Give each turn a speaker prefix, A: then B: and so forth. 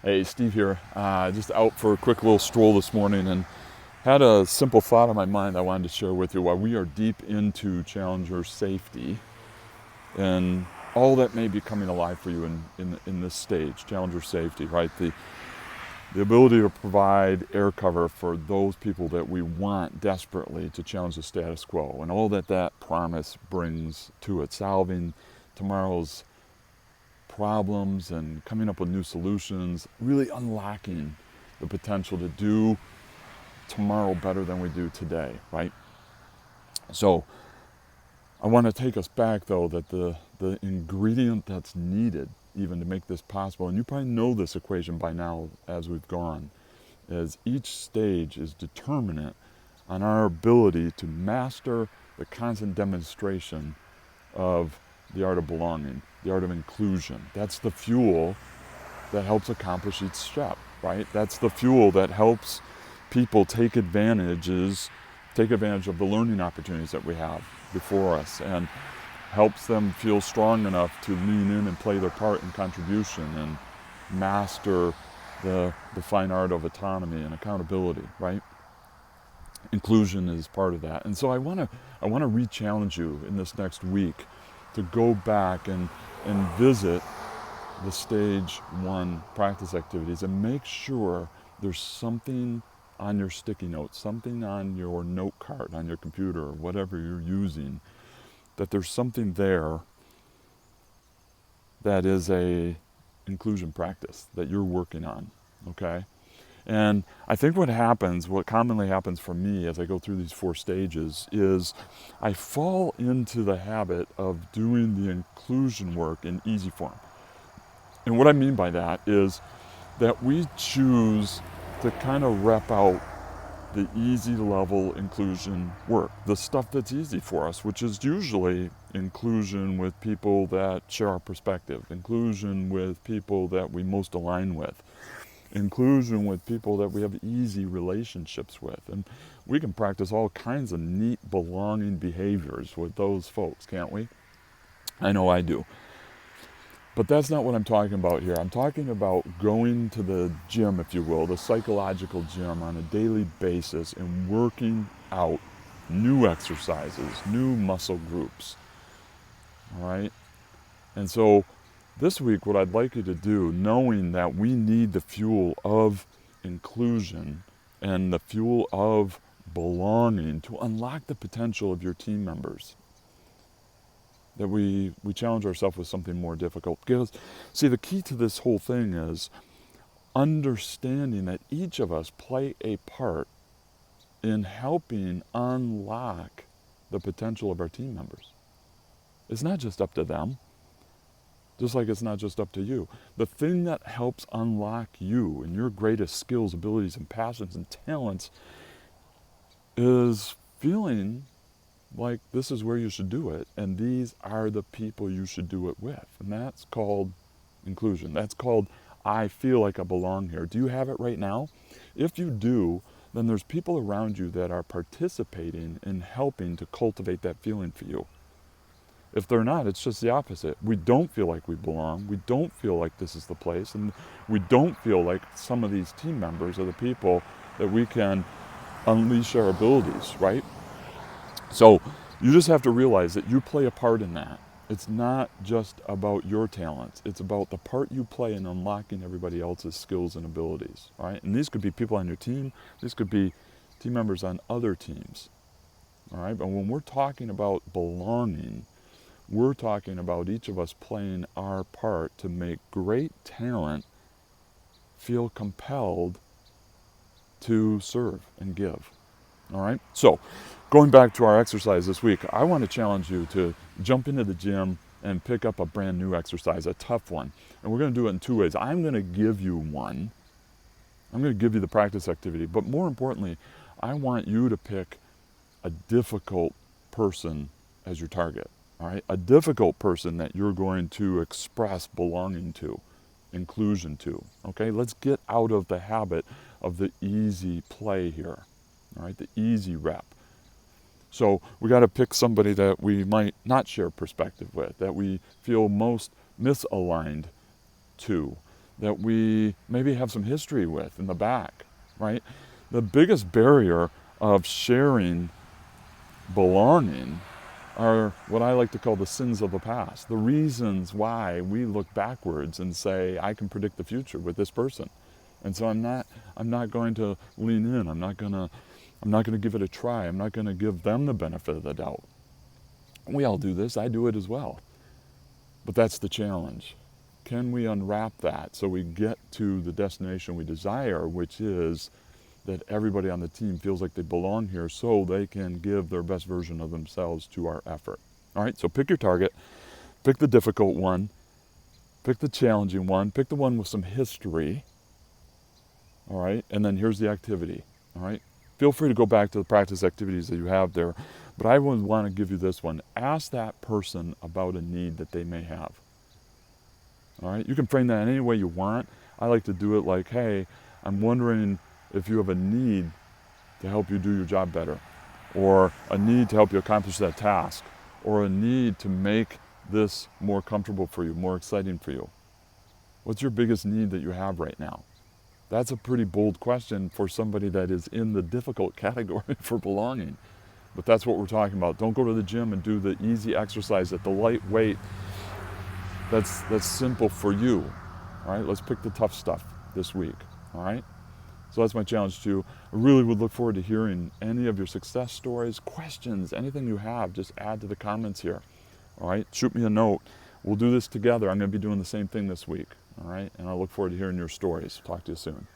A: Hey, Steve here. Just out for a quick little stroll this morning and had a simple thought on my mind I wanted to share with you while we are deep into Challenger safety and all that may be coming alive for you in this stage, Challenger safety, right? The ability to provide air cover for those people that we want desperately to challenge the status quo and all that promise brings to it, solving tomorrow's problems and coming up with new solutions, really unlocking the potential to do tomorrow better than we do today, right? So I want to take us back though that the ingredient that's needed even to make this possible, and you probably know this equation by now as we've gone, is each stage is determinant on our ability to master the constant demonstration of the art of belonging, the art of inclusion. That's the fuel that helps accomplish each step, right? That's the fuel that helps people take advantage of the learning opportunities that we have before us and helps them feel strong enough to lean in and play their part in contribution and master the fine art of autonomy and accountability, right? Inclusion is part of that. And so I want to re-challenge you in this next week to go back and visit the stage one practice activities and make sure there's something on your sticky notes, something on your note card, on your computer, or whatever you're using, that there's something there that is a inclusion practice that you're working on, okay? And I think what commonly happens for me as I go through these 4 stages is I fall into the habit of doing the inclusion work in easy form. And what I mean by that is that we choose to kind of rep out the easy level inclusion work, the stuff that's easy for us, which is usually inclusion with people that share our perspective, inclusion with people that we most align with, inclusion with people that we have easy relationships with. And we can practice all kinds of neat belonging behaviors with those folks, can't we? I know I do. But that's not what I'm talking about here. I'm talking about going to the gym, if you will, the psychological gym on a daily basis and working out new exercises, new muscle groups. All right? And so this week, what I'd like you to do, knowing that we need the fuel of inclusion and the fuel of belonging to unlock the potential of your team members, that we challenge ourselves with something more difficult. Because, see, the key to this whole thing is understanding that each of us play a part in helping unlock the potential of our team members. It's not just up to them, just like it's not just up to you. The thing that helps unlock you and your greatest skills, abilities, and passions and talents is feeling like this is where you should do it, and these are the people you should do it with. And that's called inclusion. That's called I feel like I belong here. Do you have it right now? If you do, then there's people around you that are participating in helping to cultivate that feeling for you. If they're not, it's just the opposite. We don't feel like we belong. We don't feel like this is the place. And we don't feel like some of these team members are the people that we can unleash our abilities, right? So you just have to realize that you play a part in that. It's not just about your talents. It's about the part you play in unlocking everybody else's skills and abilities, right? And these could be people on your team. These could be team members on other teams, all right? But when we're talking about belonging, we're talking about each of us playing our part to make great talent feel compelled to serve and give. All right? So, going back to our exercise this week, I want to challenge you to jump into the gym and pick up a brand new exercise, a tough one. And we're going to do it in 2 ways. I'm going to give you one. I'm going to give you the practice activity. But more importantly, I want you to pick a difficult person as your target. All right? A difficult person that you're going to express belonging to, inclusion to. Okay? Let's get out of the habit of the easy play here. All right? The easy rep. So we got to pick somebody that we might not share perspective with, that we feel most misaligned to, that we maybe have some history with in the back, right? The biggest barrier of sharing belonging are what I like to call the sins of the past, the reasons why we look backwards and say, I can predict the future with this person. And so I'm not going to lean in. I'm not going to give it a try. I'm not going to give them the benefit of the doubt. We all do this. I do it as well. But that's the challenge. Can we unwrap that so we get to the destination we desire, which is that everybody on the team feels like they belong here so they can give their best version of themselves to our effort. All right, so pick your target, pick the difficult one, pick the challenging one, pick the one with some history, all right, and then here's the activity, all right? Feel free to go back to the practice activities that you have there, but I would want to give you this one. Ask that person about a need that they may have, all right? You can frame that any way you want. I like to do it like, hey, I'm wondering if you have a need to help you do your job better, or a need to help you accomplish that task, or a need to make this more comfortable for you, more exciting for you. What's your biggest need that you have right now? That's a pretty bold question for somebody that is in the difficult category for belonging. But that's what we're talking about. Don't go to the gym and do the easy exercise at the lightweight. That's simple for you. All right, let's pick the tough stuff this week. All right? So that's my challenge to you. I really would look forward to hearing any of your success stories, questions, anything you have, just add to the comments here. All right, shoot me a note. We'll do this together. I'm going to be doing the same thing this week. All right, and I look forward to hearing your stories. Talk to you soon.